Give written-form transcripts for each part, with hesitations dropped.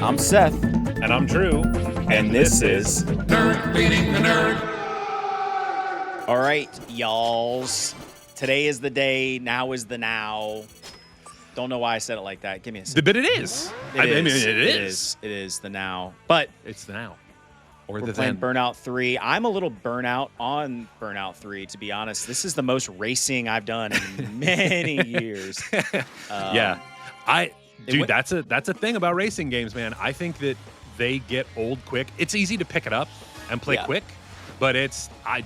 I'm Seth. And I'm Drew. And this is Nerd Meeting the Nerd. All right, y'alls. Today is the day. Now is the now. Don't know why I said it like that. Give me a second. But it is. It is. It is. It is the now. But it's the now. Or we're the playing then. Burnout 3. I'm a little burnout on Burnout 3, to be honest. This is the most racing I've done in many years. Yeah. Dude, that's a thing about racing games, man. I think that they get old quick. It's easy to pick it up and play quick, but I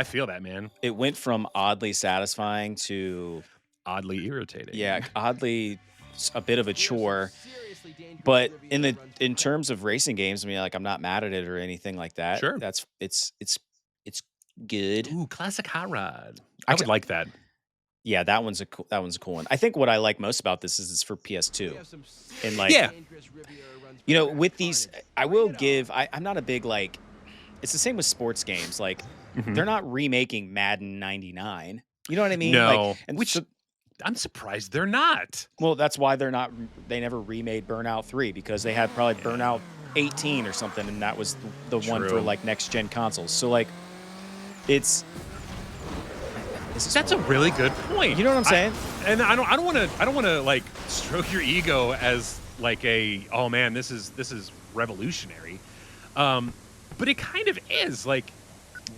feel that, man. It went from oddly satisfying to oddly irritating. Yeah, oddly a bit of a chore. But in terms of racing games, I mean, like, I'm not mad at it or anything like that. Sure. It's good. Ooh, classic hot rod. I would like that. Yeah, that one's a cool one. I think what I like most about this is it's for PS2. And with these, I will give. I'm not a big It's the same with sports games. Like, they're not remaking Madden '99. You know what I mean? No, I'm surprised they're not. Well, that's why they're not. They never remade Burnout 3 because they had probably Burnout 18 or something, and that was the one for next gen consoles. So that's a really good point. You know what I'm saying? I don't want to stroke your ego as oh man, this is revolutionary. But it kind of is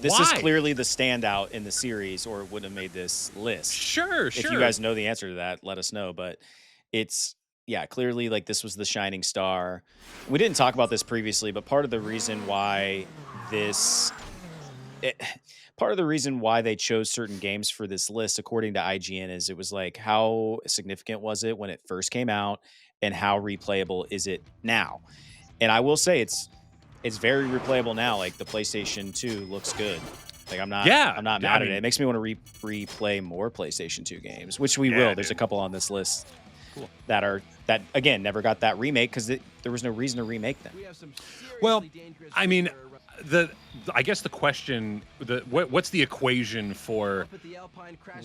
This is clearly the standout in the series, or it wouldn't have made this list. Sure. If you guys know the answer to that, let us know. But it's, clearly this was the shining star. We didn't talk about this previously, but part of the reason why they chose certain games for this list, according to IGN, is it was how significant was it when it first came out, and how replayable is it now? And I will say it's very replayable now. The PlayStation 2 looks good. I'm not mad at it. It makes me want to replay more PlayStation 2 games, which we will. There's a couple on this list that again never got that remake because there was no reason to remake them. Well, I mean, I guess the question, what's the equation for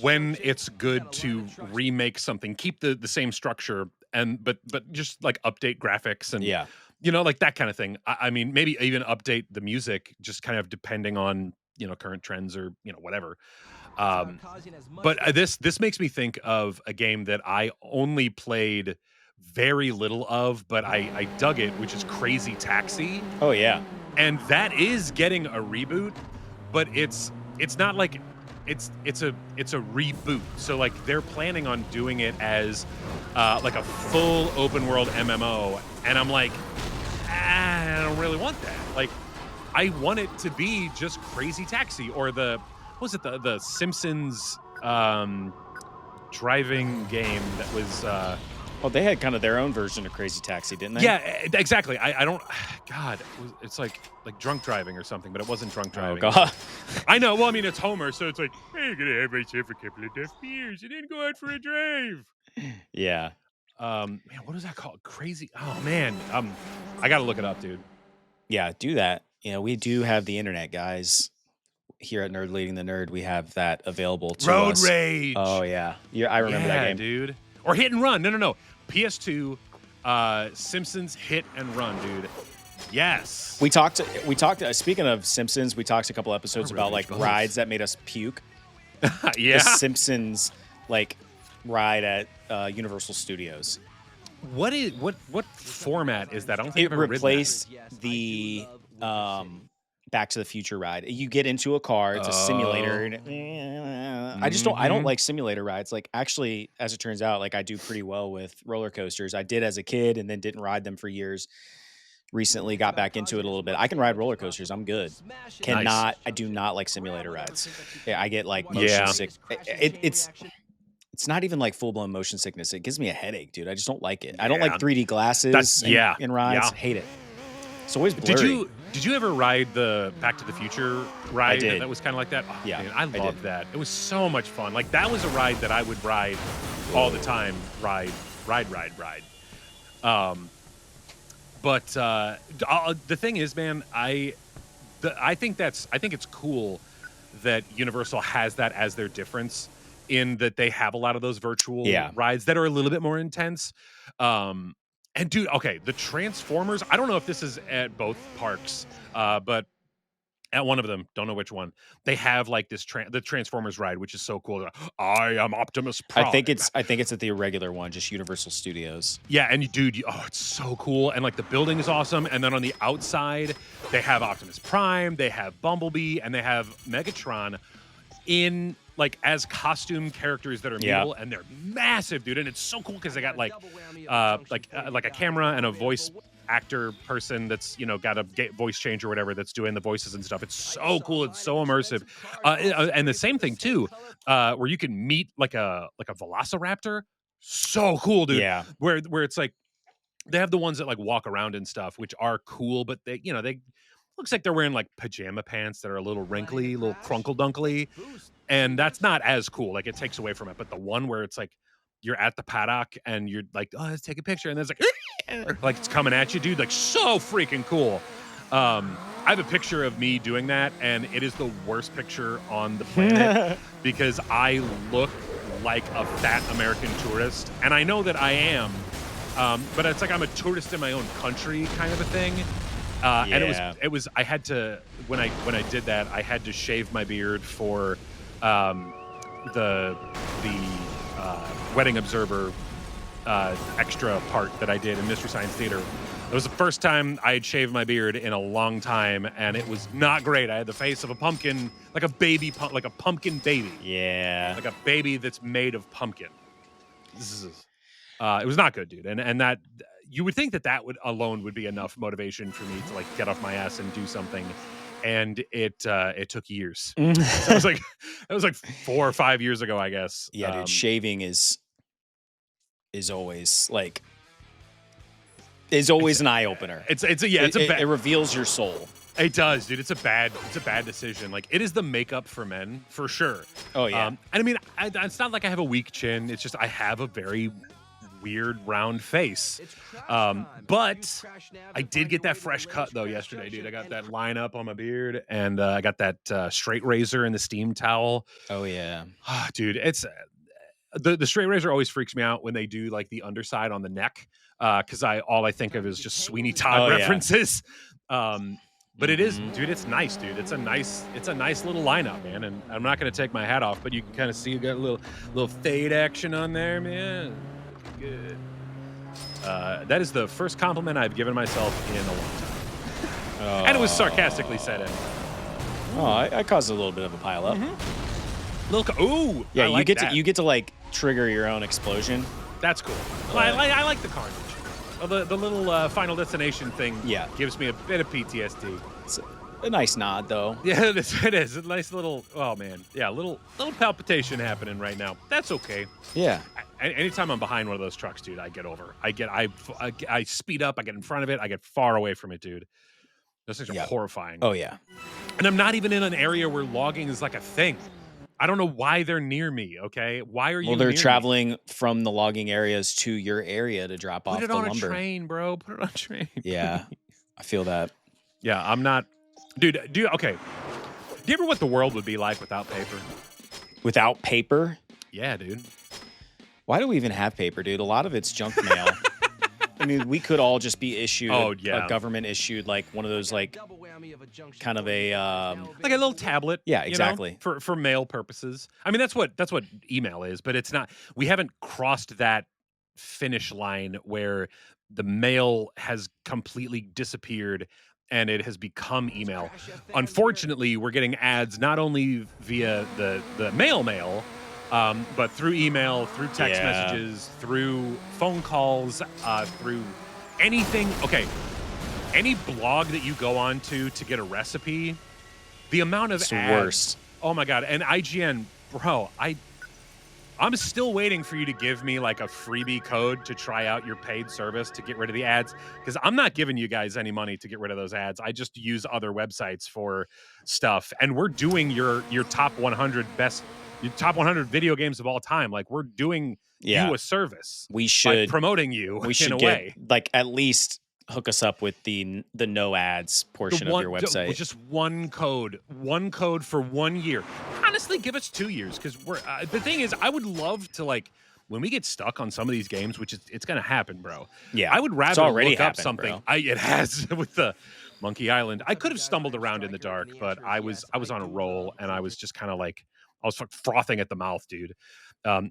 when it's good to remake something, keep the same structure but just update graphics and that kind of thing. I mean, maybe even update the music, just kind of depending on current trends or whatever. But this makes me think of a game that I only played very little of, but I dug it, which is Crazy Taxi. Oh yeah. And that is getting a reboot, but it's not it's a reboot. So they're planning on doing it as a full open world MMO, and I'm I don't really want that. I want it to be just Crazy Taxi or the Simpsons driving game that was. Well, they had kind of their own version of Crazy Taxi, didn't they? Yeah, exactly. I don't. God, it's like drunk driving or something, but it wasn't drunk driving. Oh God. I know. Well, I mean, it's Homer, so it's hey, I'm gonna have myself a couple of tough beers and then go out for a drive. Yeah. Man, what is that called? Crazy. Oh man. I gotta look it up, dude. Yeah, do that. We do have the internet, guys. Here at Nerd Leading the Nerd, we have that available to us. Road Rage. Oh yeah. I remember that game, dude. Or Hit and Run. No. PS2, Simpsons Hit and Run, dude. Yes. We talked. Speaking of Simpsons, we talked a couple episodes about rides that made us puke. Yeah. The Simpsons ride at Universal Studios. What format is that? I don't think it replaced the Back to the Future ride. You get into a car, it's a simulator. And, I don't like simulator rides. Actually, as it turns out, I do pretty well with roller coasters. I did as a kid and then didn't ride them for years. Recently got back into it a little bit. I can ride roller coasters. I'm good. I do not like simulator rides. Yeah, I get motion sick. It's not even full-blown motion sickness. It gives me a headache, dude. I just don't like it. I don't like 3D glasses in rides. Yeah. Hate it. It's always blurry. Did you ever ride the Back to the Future ride? I did. That was kind of like that? Oh, yeah, man, I loved that. It was so much fun. That was a ride that I would ride all the time. Ride. But the thing is, man, I think it's cool that Universal has that as their difference, in that they have a lot of those virtual rides that are a little bit more intense. And dude, okay, the Transformers. I don't know if this is at both parks, but at one of them, don't know which one, they have like this the Transformers ride, which is so cool. I am Optimus Prime. I think it's at the irregular one, just Universal Studios. Yeah, and dude, oh, it's so cool. And like the building is awesome. And then on the outside, they have Optimus Prime, they have Bumblebee, and they have Megatron in like as costume characters that are mutable, and they're massive, dude. And it's so cool because they got like a camera and a voice actor person that's got a voice change or whatever that's doing the voices and stuff. It's so cool. It's so immersive. And the same thing too, where you can meet like a velociraptor. So cool, dude. Yeah. Where it's like they have the ones that like walk around and stuff, which are cool, but they looks like they're wearing like pajama pants that are a little wrinkly, a little crunkle dunkly, and that's not as cool. Like it takes away from it. But the one where it's like you're at the paddock and you're like, oh, let's take a picture, and there's like it's coming at you, dude. Like so freaking cool. I have a picture of me doing that, and it is the worst picture on the planet because I look like a fat American tourist, and I know that I am. But it's like I'm a tourist in my own country kind of a thing. And it was I had to when I did that, I had to shave my beard for the Wedding Observer extra part that I did in Mystery Science Theater. It was the first time I had shaved my beard in a long time, and it was not great. I had the face of a pumpkin, like a baby, like a pumpkin baby. Yeah, like a baby that's made of pumpkin. It was not good, dude. And that you would think that would alone would be enough motivation for me to like get off my ass and do something. And it took years. That was like 4 or 5 years ago, I guess. Yeah, dude. Shaving is always an eye opener. It reveals your soul. It does, dude. It's a bad decision. Like it is the makeup for men for sure. Oh yeah. And I mean, it's not like I have a weak chin. It's just I have a very weird round face. But I did get that fresh cut though yesterday, dude. I got that line up on my beard, and I got that straight razor and the steam towel. Oh yeah. Dude, it's the straight razor always freaks me out when they do like the underside on the neck, because all I think of is just Sweeney Todd references. But it is, dude. It's nice, dude. It's a nice little lineup, man. And I'm not gonna take my hat off, but you can kind of see you got a little fade action on there, man. Good. That is the first compliment I've given myself in a long time, and it was sarcastically said. Oh, I caused a little bit of a pile up. Ooh, yeah. you get to like trigger your own explosion. That's cool. I like the carnage. The little Final Destination thing gives me a bit of PTSD. It's a nice nod, though. Yeah, it is. A nice little, oh, man. Yeah, little palpitation happening right now. That's okay. Yeah. Anytime I'm behind one of those trucks, dude, I get over. I speed up. I get in front of it. I get far away from it, dude. Those things are horrifying. Oh, yeah. And I'm not even in an area where logging is like a thing. I don't know why they're near me, okay? Why are you Well, they're traveling from the logging areas to your area to drop off the lumber. Put it on a train, bro. Put it on a train. Yeah, I feel that. Yeah, I'm not... Dude, okay. Do you ever what the world would be like without paper? Without paper? Yeah, dude. Why do we even have paper, dude? A lot of it's junk mail. I mean, we could all just be issued a government issued like one of those like kind of a like a little tablet. Yeah, exactly. For mail purposes. I mean, that's what email is, but it's not. We haven't crossed that finish line where the mail has completely disappeared and it has become email. Unfortunately, we're getting ads not only via the mail, but through email, through text messages, through phone calls, through anything. Okay, any blog that you go on to get a recipe, the amount of ads. Worst. Oh my God. And IGN, bro, I'm still waiting for you to give me like a freebie code to try out your paid service to get rid of the ads, because I'm not giving you guys any money to get rid of those ads. I just use other websites for stuff. And we're doing your top 100 your top 100 video games of all time. Like we're doing you a service. We should by promoting you. We should get like at least hook us up with the no ads portion of your website. Just one code for 1 year. Honestly, give us 2 years, because we're the thing is, I would love to like when we get stuck on some of these games, which it's going to happen, bro. Yeah, I would it's rather already look up happened, something. bro. It has with the Monkey Island. I could have stumbled around in the dark, but I was on a roll, and I was just kind of like I was frothing at the mouth, dude.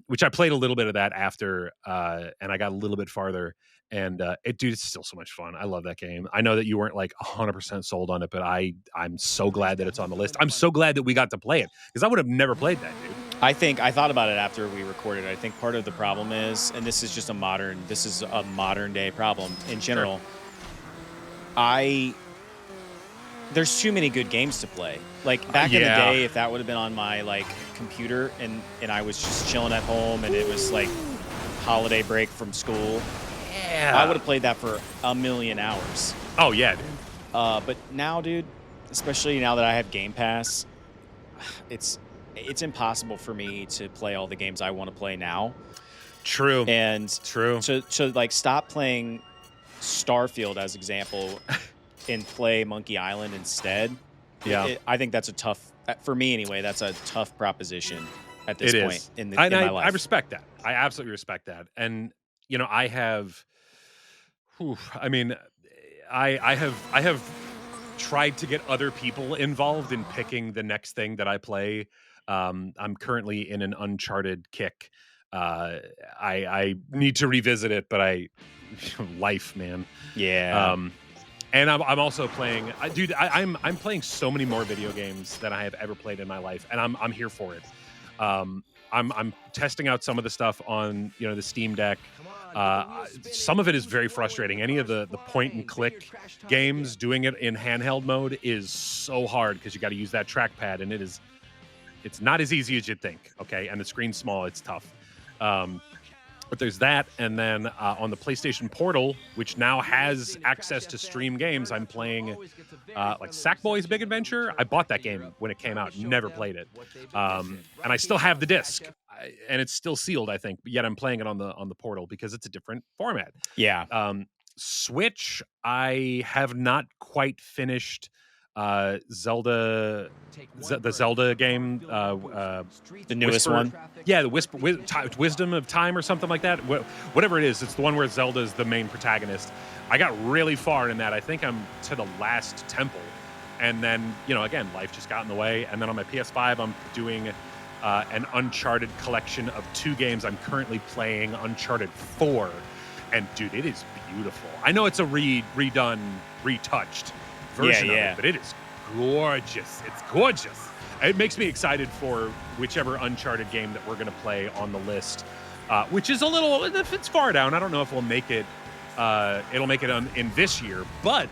Which I played a little bit of that after, and I got a little bit farther. And dude, it's still so much fun. I love that game. I know that you weren't like 100% sold on it, but I'm so glad that it's on the list. I'm so glad that we got to play it because I would have never played that, dude. I thought about it after we recorded. I think part of the problem is, and this is a modern day problem in general. Sure. There's too many good games to play. Like back in the day, if that would have been on my like computer and I was just chilling at home and it was like holiday break from school, I would have played that for a million hours. Oh yeah, dude. But now, dude, especially now that I have Game Pass, it's impossible for me to play all the games I want to play now. True. And true. So like stop playing Starfield as example and play Monkey Island instead. Yeah. I think that's a tough, for me anyway, that's a tough proposition at this point in my life. I respect that. I absolutely respect that. And you know, I have tried to get other people involved in picking the next thing that I play. I'm currently in an Uncharted kick. I need to revisit it, but life, man. Yeah. And I'm also playing, dude. I'm playing so many more video games than I have ever played in my life, and I'm here for it. I'm testing out some of the stuff on the Steam Deck. Some of it is very frustrating. Any of the point and click games, doing it in handheld mode is so hard because you got to use that trackpad, and it's not as easy as you'd think. Okay, and the screen's small. It's tough. But there's that, and then on the PlayStation Portal, which now has access to stream games, I'm playing like Sackboy's Big Adventure. I bought that game when it came out, never played it, and I still have the disc, and it's still sealed, I think. But yet I'm playing it on the Portal because it's a different format. Yeah. Switch, I have not quite finished. Zelda, the Zelda game, the newest one. Yeah, the Wisdom of Time or something like that. Whatever it is, it's the one where Zelda is the main protagonist. I got really far in that. I think I'm to the last temple, and then again, life just got in the way. And then on my PS5, I'm doing an Uncharted collection of 2 games. I'm currently playing Uncharted 4, and dude, it is beautiful. I know it's a redone, retouched version of it, but it is gorgeous. It's gorgeous. It makes me excited for whichever Uncharted game that we're going to play on the list, which is a little, if it's far down, I don't know if we'll make it. It'll make it in this year, but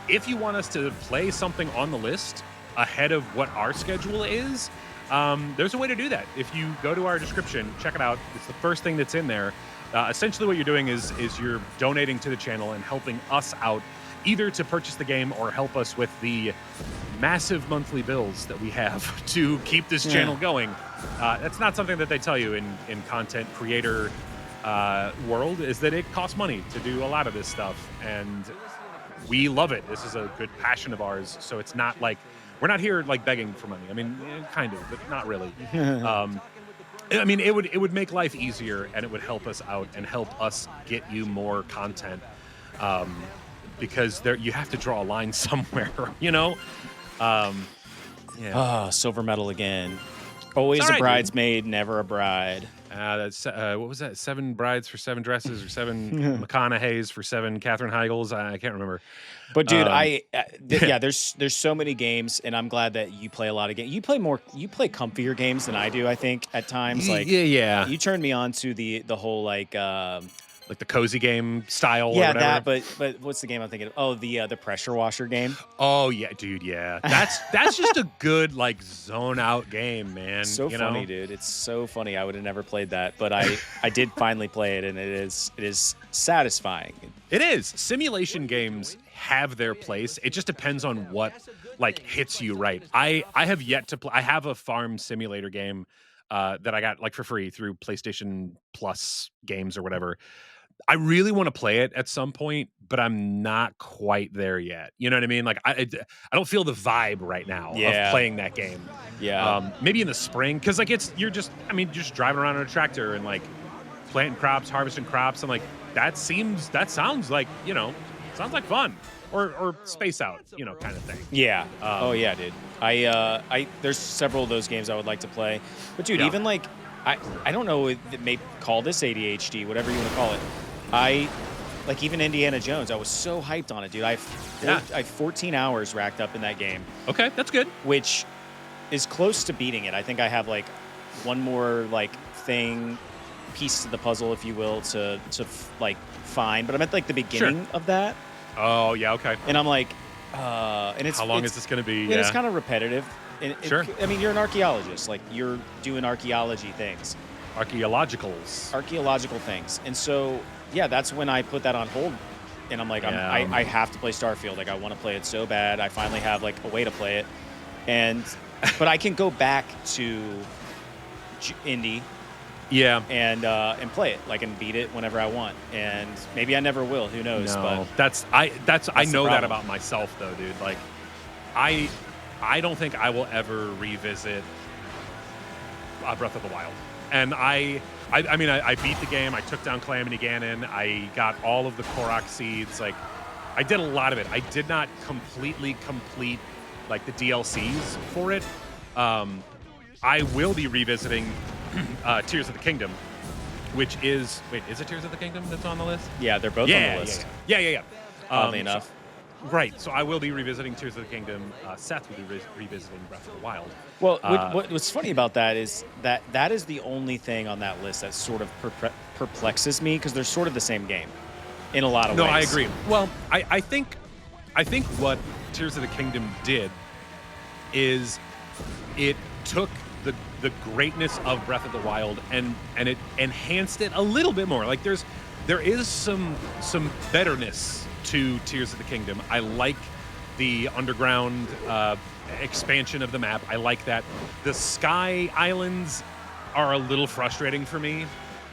if you want us to play something on the list ahead of what our schedule is, there's a way to do that. If you go to our description, check it out. It's the first thing that's in there. Essentially what you're doing is you're donating to the channel and helping us out, either to purchase the game or help us with the massive monthly bills that we have to keep this channel going. That's not something that they tell you in content creator world, is that it costs money to do a lot of this stuff, and we love it. This is a good passion of ours, so it's not like we're not here like begging for money. I mean, kind of, but not really. I mean, it would make life easier, and it would help us out and help us get you more content. Because you have to draw a line somewhere, Silver medal again. Always a bridesmaid, never a bride. That's what was that? 7 brides for 7 dresses, or 7 McConaughey's for 7 Katherine Heigls. I can't remember. But dude, there's so many games, and I'm glad that you play a lot of games. You play comfier games than I do, I think, at times. Like you turned me on to the whole like the cozy game style. Yeah, or whatever. but what's the game I'm thinking of? Oh, the pressure washer game. Oh yeah, dude, yeah. That's just a good like zone out game, man. So funny, dude. It's so funny. I would have never played that, but I did finally play it, and it is satisfying. It is. Simulation games have their place. It just depends on what like hits you right. I have yet to play. I have a farm simulator game that I got like for free through PlayStation Plus games or whatever. I really want to play it at some point, but I'm not quite there yet. You know what I mean? Like I don't feel the vibe right now of playing that game. Yeah. Maybe in the spring, because like you're just driving around on a tractor and like planting crops, harvesting crops. I'm like, that sounds like, sounds like fun. Or Space Out, kind of thing. Yeah. Oh yeah, dude. I there's several of those games I would like to play, but dude, Yeah. even like I don't know if it may call this ADHD, whatever you want to call it. I like even Indiana Jones. I was so hyped on it, dude. I have 14 hours racked up in that game, Okay, that's good. which is close to beating it. I think I have like one more like piece to the puzzle, if you will, to like find. But I'm at like the beginning of that. Oh, yeah, okay. And I'm like, and it's How long is this going to be? and it's kind of repetitive. And Sure. I mean, you're an archaeologist. Like you're doing archaeology things, Archaeologicals. archaeological things. And so, yeah, that's when I put that on hold. And I'm like, Yeah. I have to play Starfield. Like I want to play it so bad. I finally have like a way to play it. And, but I can go back to indie Yeah. and play it, like, and beat it whenever I want. And maybe I never will. Who knows? No, But I the know that problem. about myself though, dude. Like, I don't think I will ever revisit Breath of the Wild. And I mean, I beat the game. I took down Calamity Ganon. I got all of the Korok seeds. Like, I did a lot of it. I did not completely complete like the DLCs for it. I will be revisiting Tears of the Kingdom, which is is it Tears of the Kingdom that's on the list? yeah, they're both on the list. Yeah. Oddly enough. Right. So I will be revisiting Tears of the Kingdom. Seth will be revisiting Breath of the Wild. Well, what's funny about that is that is the only thing on that list that sort of perplexes me, because they're sort of the same game in a lot of ways. No, I agree. Well, I think what Tears of the Kingdom did is it took the greatness of Breath of the Wild and it enhanced it a little bit more. Like there is some betterness to Tears of the Kingdom. I like the underground expansion of the map. I like that. The Sky Islands are a little frustrating for me.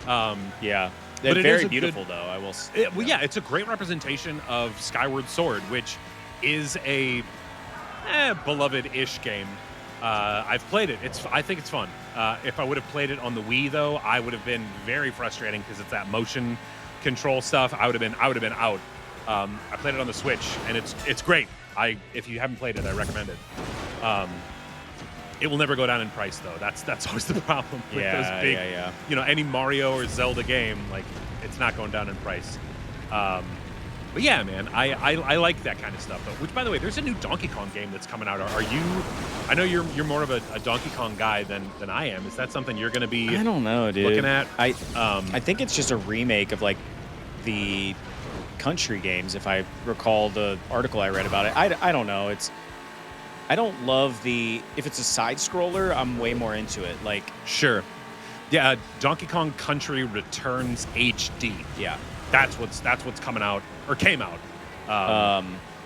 Yeah, But they're it very is a beautiful, though. I will. Yeah. Yeah, it's a great representation of Skyward Sword, which is a beloved-ish game. I've played it. I think it's fun. If I would have played it on the Wii, though, I would have been very frustrating because it's that motion control stuff. I would have been out. I played it on the Switch, and it's great. If you haven't played it, I recommend it. It will never go down in price, though. That's always the problem with those big, any Mario or Zelda game. Like, it's not going down in price. But yeah, man, I like that kind of stuff, though. Which, by the way, there's a new Donkey Kong game that's coming out. Are you? I know you're more of a Donkey Kong guy than I am. Is that something you're going to be? I don't know, dude. Looking at? I think it's just a remake of like the country games, if I recall the article I read about it. I don't know. I don't love if it's a side scroller, I'm way more into it. Like, Sure. Yeah, Donkey Kong Country Returns HD. yeah. That's what's coming out or came out.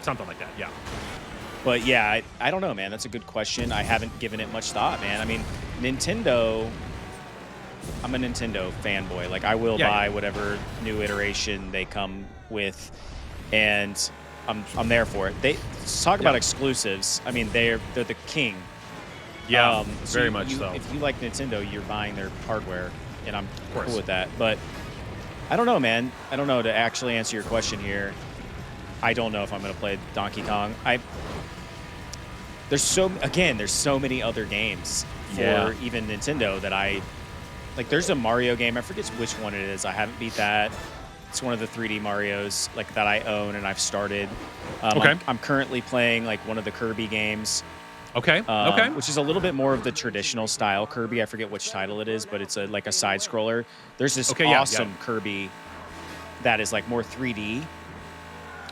Something like that. Yeah. But yeah, I don't know, man. That's a good question. I haven't given it much thought, man. I mean, Nintendo, I'm a Nintendo fanboy. Like, I will buy whatever new iteration they come with, and I'm there for it. They talk about exclusives. I mean, they're the king. Yeah, So very much so. If you like Nintendo, you're buying their hardware, and I'm course. cool with that. But I don't know, man. I don't know. To actually answer your question here, I don't know if I'm going to play Donkey Kong. There's so many other games for even Nintendo that I like. There's a Mario game. I forget which one it is. I haven't beat that. It's one of the 3D Marios like that I own and I've started. Okay. I'm currently playing like one of the Kirby games. Okay. Okay. Which is a little bit more of the traditional style Kirby. I forget which title it is, but it's like a side scroller. There's this awesome Kirby that is like more 3D,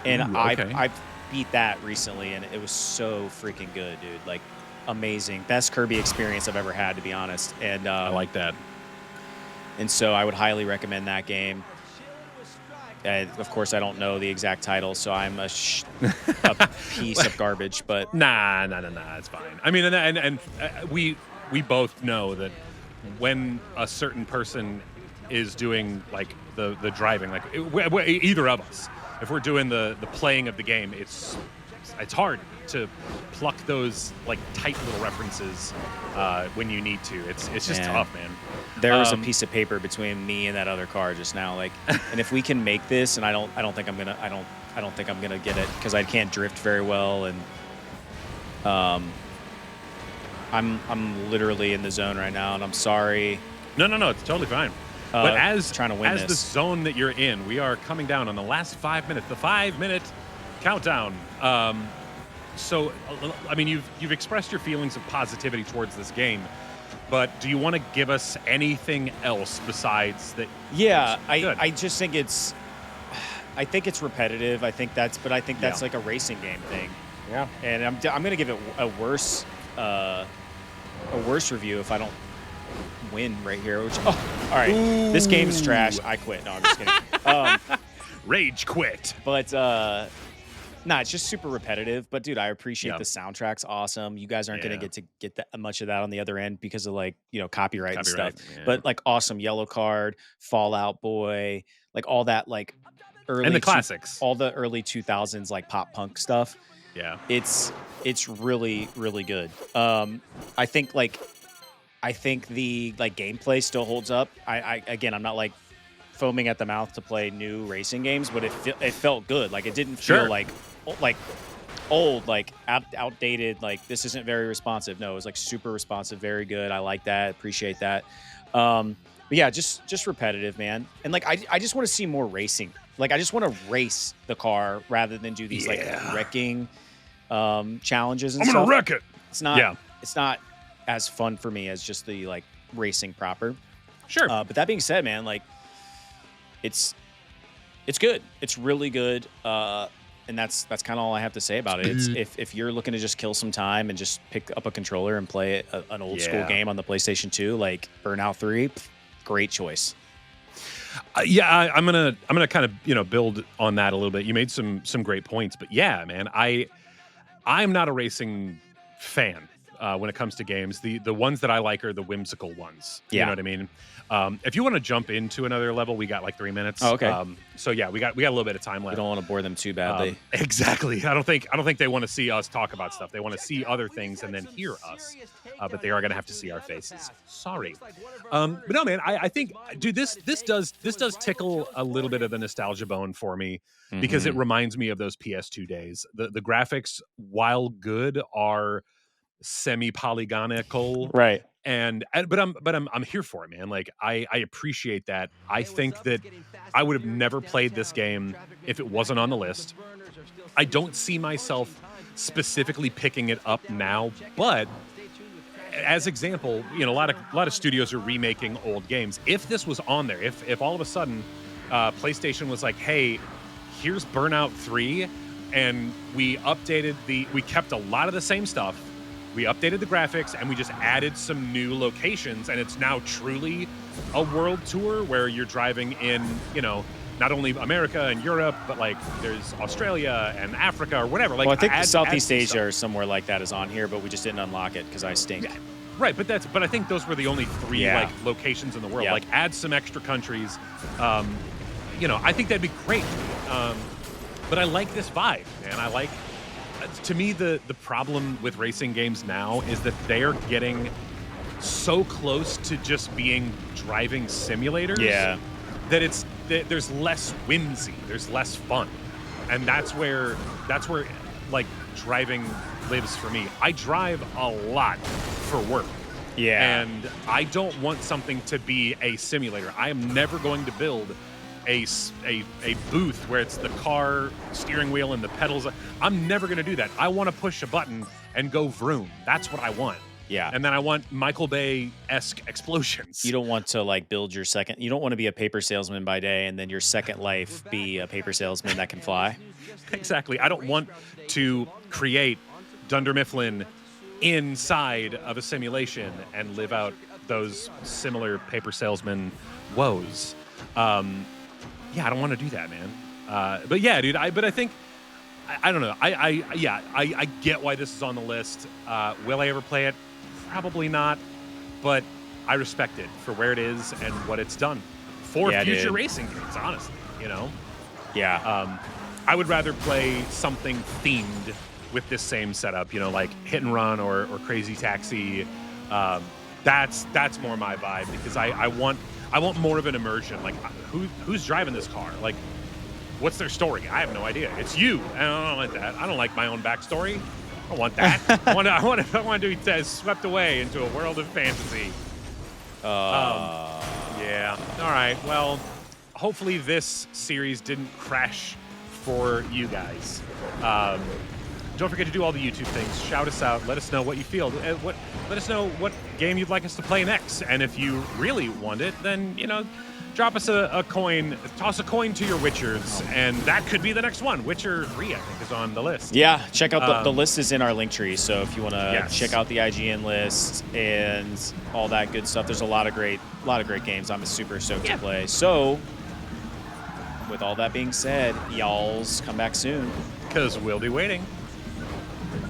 and I beat that recently, and it was so freaking good, dude. Like, amazing, best Kirby experience I've ever had, to be honest. And I like that. And so I would highly recommend that game. Of course, I don't know the exact title, so I'm a piece of garbage. But Nah, it's fine. I mean, and we both know that when a certain person is doing like the driving, like either of us, if we're doing the playing of the game, it's it's hard to pluck those like tight little references when you need to. It's just tough, man. There was a piece of paper between me and that other car just now, like, and if we can make this, and I don't think I'm gonna get it because I can't drift very well, and I'm literally in the zone right now, and I'm sorry. No, it's totally fine. But as trying to win as the this. zone that you're in, we are coming down on the last 5 minutes, the 5-minute countdown. So, I mean, you've expressed your feelings of positivity towards this game, but do you want to give us anything else besides that? Yeah, I just think it's repetitive. I think that's like a racing game thing. Yeah. And I'm gonna give it a worse review if I don't win right here. Which, all right, this game's trash. I quit. No, I'm just kidding. Rage quit. But it's just super repetitive. But dude, I appreciate the soundtrack's awesome. You guys aren't gonna get that much of that on the other end because of like copyright and stuff. Yeah. But like awesome Yellow Card, Fallout Boy, like all that like early and the classics, all the early 2000s like pop punk stuff. Yeah, it's really really good. I think the like gameplay still holds up. Again, I'm not like foaming at the mouth to play new racing games, but it felt good. Like it didn't feel like old, like outdated. Like this isn't very responsive. No, it was like super responsive, very good. I like that. Appreciate that. But yeah, just repetitive, man. And like I just want to see more racing. Like I just want to race the car rather than do these like wrecking challenges and stuff. I'm gonna wreck it. It's not. It's not as fun for me as just the like racing proper. Sure. But that being said, man, like it's good. It's really good. And that's kind of all I have to say about it. It's if you're looking to just kill some time and just pick up a controller and play an old school game on the PlayStation 2, like Burnout 3, great choice. I'm gonna kind of build on that a little bit. You made some great points, but yeah, man, I'm not a racing fan when it comes to games. The ones that I like are the whimsical ones. You know what I mean? If you want to jump into another level, we got like 3 minutes. Oh, okay. So yeah, we got a little bit of time left. We don't want to bore them too badly. Exactly. I don't think they want to see us talk about stuff. They want to see other things and then hear us. But they are going to have to see our faces. Sorry. But no, man, I think, dude, this does tickle a little bit of the nostalgia bone for me because it reminds me of those PS2 days. The graphics, while good, are semi-polygonical, right? But I'm here for it, man. Like I appreciate that. I think that I would have never played this game if it wasn't on the list. I don't see myself specifically picking it up now, but as example, a lot of studios are remaking old games. If this was on there, if all of a sudden PlayStation was like, hey, here's Burnout 3, and we kept a lot of the same stuff. We updated the graphics and we just added some new locations, and it's now truly a world tour where you're driving in, not only America and Europe, but like there's Australia and Africa or whatever. Like, well, I think Southeast Asia or somewhere like that is on here, but we just didn't unlock it because I stink. Yeah, right, but I think those were the only 3 like locations in the world. Yeah. Like add some extra countries. I think that'd be great. But I like this vibe, man. I like. To me, the problem with racing games now is that they are getting so close to just being driving simulators that there's less whimsy, there's less fun. And that's where like driving lives for me. I drive a lot for work. Yeah. And I don't want something to be a simulator. I am never going to build a booth where it's the car steering wheel and the pedals. I'm never going to do that. I want to push a button and go vroom. That's what I want. Yeah. And then I want Michael Bay-esque explosions. You don't want to like you don't want to be a paper salesman by day and then your second life be a paper salesman that can fly. Exactly. I don't want to create Dunder Mifflin inside of a simulation and live out those similar paper salesman woes. I don't want to do that, man. But yeah, dude. I think I don't know. I get why this is on the list. Will I ever play it? Probably not. But I respect it for where it is and what it's done for future racing games. Honestly, Yeah. I would rather play something themed with this same setup, like Hit and Run or Crazy Taxi. That's more my vibe, because I want more of an immersion. Like, who's driving this car? Like, what's their story? I have no idea. It's you. I don't like that. I don't like my own backstory. I don't want that. I want to be swept away into a world of fantasy. Yeah. All right. Well, hopefully this series didn't crash for you guys. Don't forget to do all the YouTube things. Shout us out. Let us know what you feel. Let us know what game you'd like us to play next. And if you really want it, then, drop us a coin. Toss a coin to your Witchers, and that could be the next one. Witcher 3, I think, is on the list. Yeah, check out the list is in our link tree. So if you want to Yes. check out the IGN list and all that good stuff, there's a lot of great games. I'm super stoked to play. So with all that being said, y'all's come back soon, because we'll be waiting.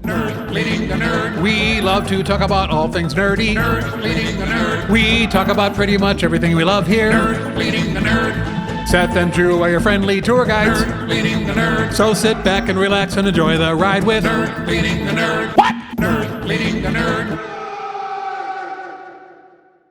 Nerd leading the nerd. We love to talk about all things nerdy. Nerd leading the nerd. We talk about pretty much everything we love here. Nerd leading the nerd. Seth and Drew are your friendly tour guides. Nerd leading the nerd. So sit back and relax and enjoy the ride with Nerd leading the nerd. What?